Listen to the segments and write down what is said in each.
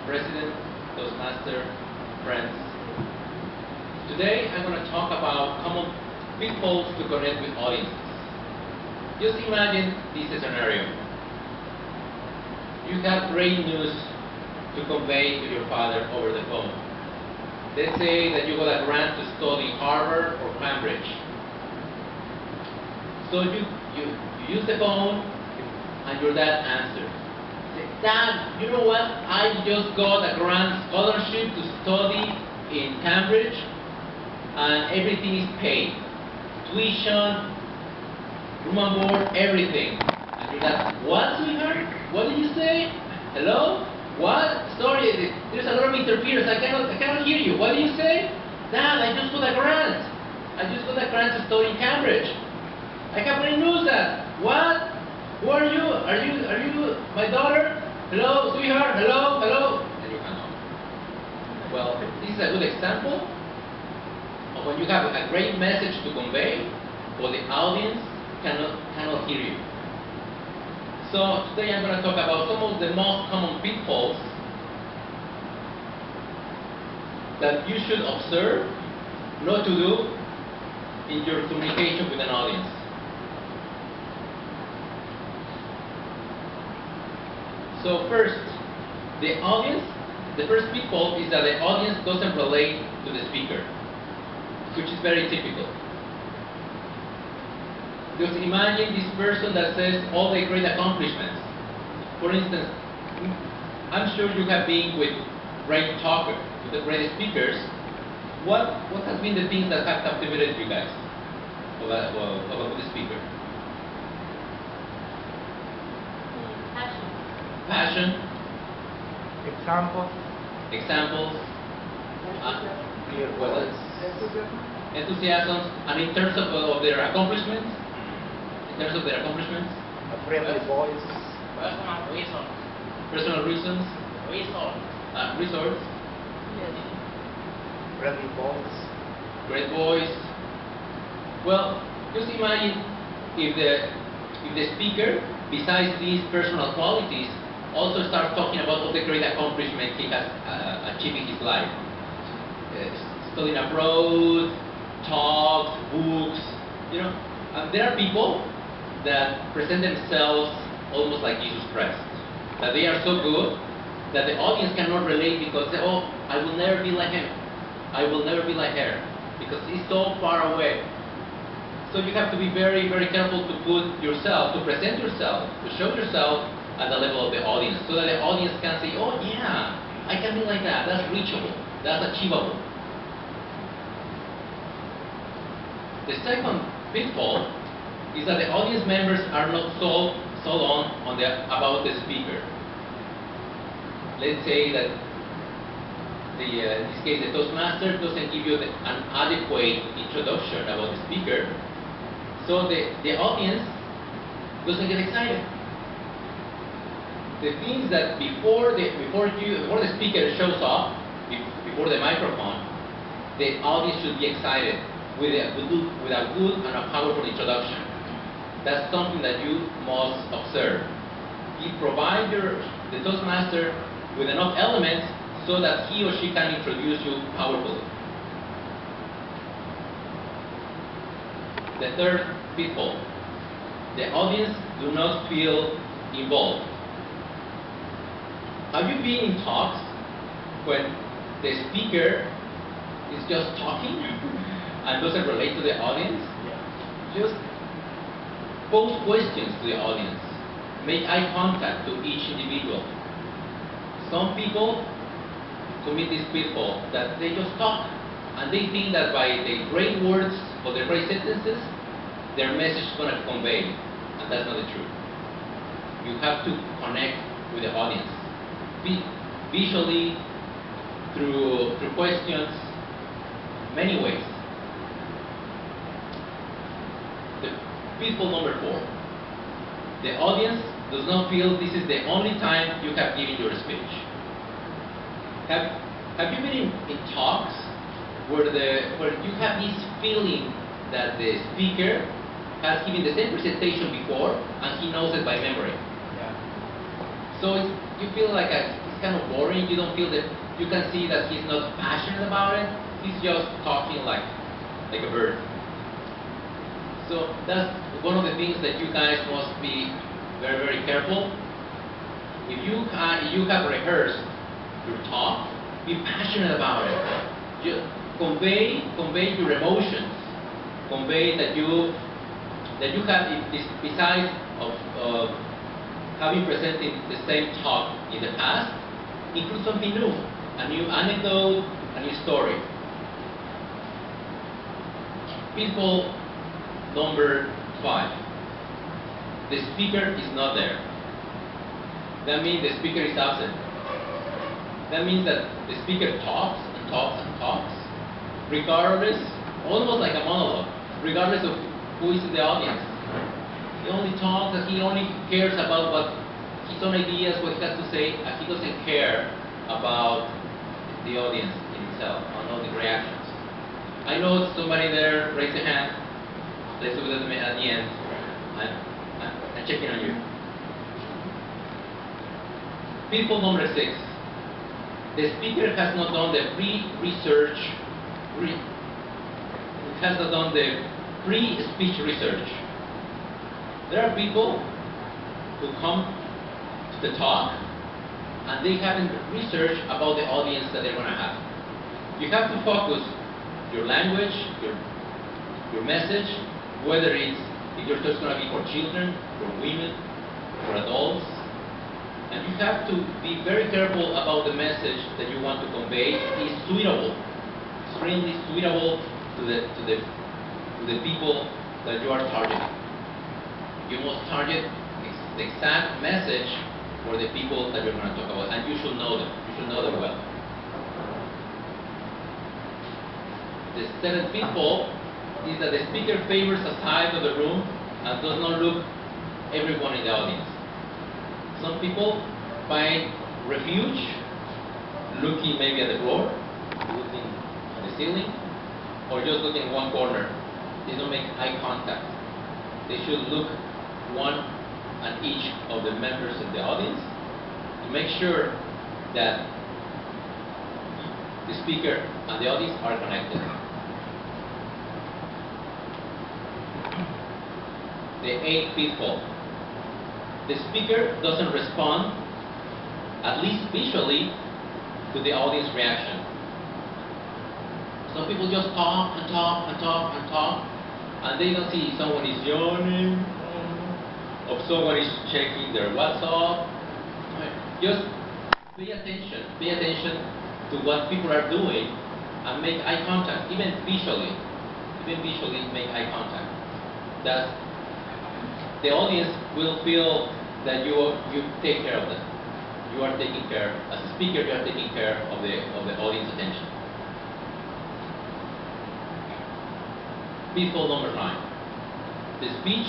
President, Toastmaster, friends. Today I'm going to talk about common pitfalls to connect with audiences. Just imagine this scenario. You have great news to convey to your father over the phone. Let's say that you got a grant to study Harvard or Cambridge. So you use the phone and your dad answers. Say, Dad, you know what? I just got a grant scholarship to study in Cambridge and everything is paid. Tuition, room and board, everything. And your dad, what, sweetheart? What did you say? Hello? What? Sorry, there's a lot of interference. I cannot hear you. What did you say? Dad, I just got a grant. I just got a grant to study in Cambridge. I have great news, Dad. What? Who are you? Are you my daughter? Hello, sweetheart? Hello? Hello? And you hang up. Well, this is a good example of when you have a great message to convey, but the audience cannot hear you. So today I'm going to talk about some of the most common pitfalls that you should observe not to do in your communication with an audience. So first, the first pitfall is that the audience doesn't relate to the speaker, which is very typical. Just imagine this person that says all the great accomplishments. For instance, I'm sure you have been with great talkers, with the great speakers. What has been the things that have captivated you guys about the speaker? Passion. Examples. Enthusiasm. And in terms of their accomplishments? A friendly voice. Personal reasons? Resource? Yes. Friendly voice. Great voice. Well, just imagine if the speaker, besides these personal qualities, also starts talking about all the great accomplishments he has achieved in his life. Studying abroad, talks, books, And there are people that present themselves almost like Jesus Christ. That they are so good that the audience cannot relate because, oh, I will never be like him. I will never be like her because he's so far away. So you have to be very, very careful to present yourself, to show yourself at the level of the audience, so that the audience can say, oh yeah, I can be like that, that's reachable, that's achievable. The second pitfall is that the audience members are not sold on about the speaker. Let's say that in this case the Toastmaster doesn't give you an adequate introduction about the speaker, so the audience doesn't get excited. The things that before the speaker shows up, before the microphone, the audience should be excited with a good and a powerful introduction. That's something that you must observe. You provide the Toastmaster with enough elements so that he or she can introduce you powerfully. The third pitfall: the audience do not feel involved. Have you been in talks when the speaker is just talking and doesn't relate to the audience? Yeah. Just pose questions to the audience. Make eye contact to each individual. Some people commit this pitfall that they just talk and they think that by the great words or the great sentences, their message is going to convey, and that's not the truth. You have to connect with the audience. Visually, through questions, many ways. The pitfall number 4. The audience does not feel this is the only time you have given your speech. Have you been in talks where you have this feeling that the speaker has given the same presentation before and he knows it by memory? So you feel like it's kind of boring. You don't feel that, you can see that he's not passionate about it. He's just talking like a bird. So that's one of the things that you guys must be very, very careful. If you have rehearsed your talk, be passionate about it. Just convey your emotions. Convey that you have, besides of having presented the same talk in the past, include something new, a new anecdote, a new story. Pitfall number 5. The speaker is not there. That means the speaker is absent. That means that the speaker talks and talks and talks, regardless, almost like a monologue, regardless of who is in the audience. He only talks and he only cares about what his own ideas, what he has to say, and he doesn't care about the audience in itself, or all the reactions. I know somebody there, raise your hand. Let's do it at the end. I'm checking on you. Pitfall number 6. The speaker has not done the pre-research, has not done the pre-speech research. There are people who come to the talk and they haven't researched about the audience that they're going to have. You have to focus your language, your message, whether if you're just going to be for children, for women, for adults. And you have to be very careful about the message that you want to convey is suitable, extremely suitable to the people that you are targeting. You must target the exact message for the people that you're going to talk about, and you should know them. You should know them well. The 7th pitfall is that the speaker favors a side of the room and does not look everyone in the audience. Some people find refuge looking maybe at the floor, looking at the ceiling, or just looking in one corner. They don't make eye contact. They should look one at each of the members of the audience to make sure that the speaker and the audience are connected. The 8th pitfall. The speaker doesn't respond, at least visually, to the audience reaction. Some people just talk and talk and talk and talk, and they don't see if someone is yawning, or someone is checking their WhatsApp. Just pay attention to what people are doing, and make eye contact, even visually make eye contact. That the audience will feel that you take care of them. You are taking care, as a speaker, you are taking care of the audience attention. Pitfall number 9. The speech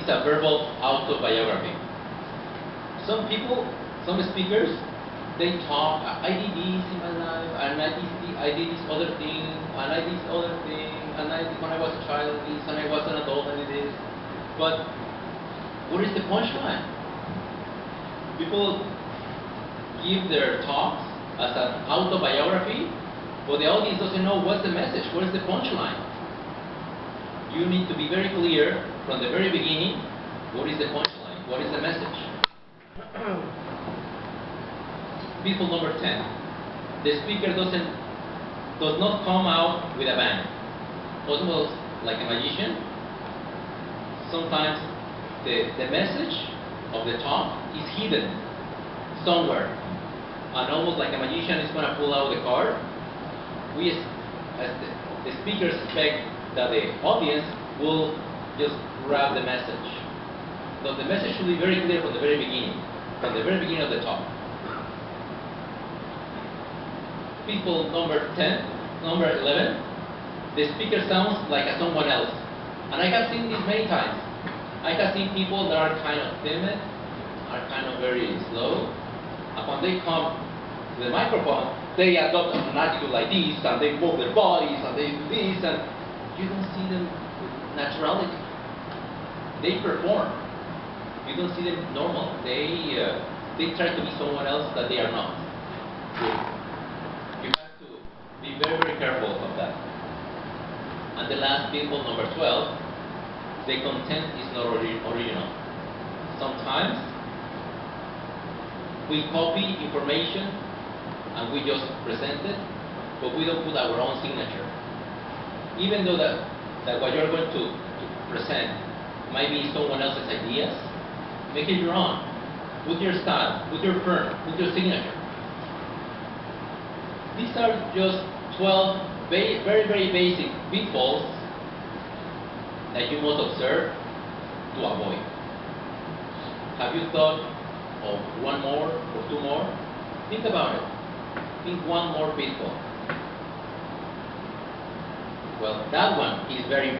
is a verbal autobiography. Some speakers, they talk, I did this in my life, and I did this other thing, and I did this other thing, and I did when I was a child this, and I was an adult and I did this. But what is the punchline? People give their talks as an autobiography, but the audience doesn't know what's the message, what is the punchline. You need to be very clear from the very beginning, what is the punchline, what is the message. Pitfall number 10. The speaker does not come out with a bang. Almost like a magician. Sometimes the message of the talk is hidden somewhere, and almost like a magician is going to pull out the card. We, as the speakers, expect that the audience will just grab the message. So the message should be very clear from the very beginning of the talk. Pitfall number 11. The speaker sounds like someone else, and I have seen this many times. I have seen people that are kind of timid, are kind of very slow, and when they come to the microphone, they adopt an attitude like this, and they move their bodies, and they do this, and you don't see them with naturality. They perform. You don't see them normal. They they try to be someone else that they are not. So you have to be very, very careful of that. And the last pitfall, number 12, the content is not original. Sometimes we copy information and we just present it, but we don't put our own signature. Even though that what you're going to present might be someone else's ideas, make it your own. Put your style, put your firm, put your signature. These are just 12 very, very basic pitfalls that you must observe to avoid. Have you thought of one more or two more? Think about it. Think one more pitfall. Well, that one is very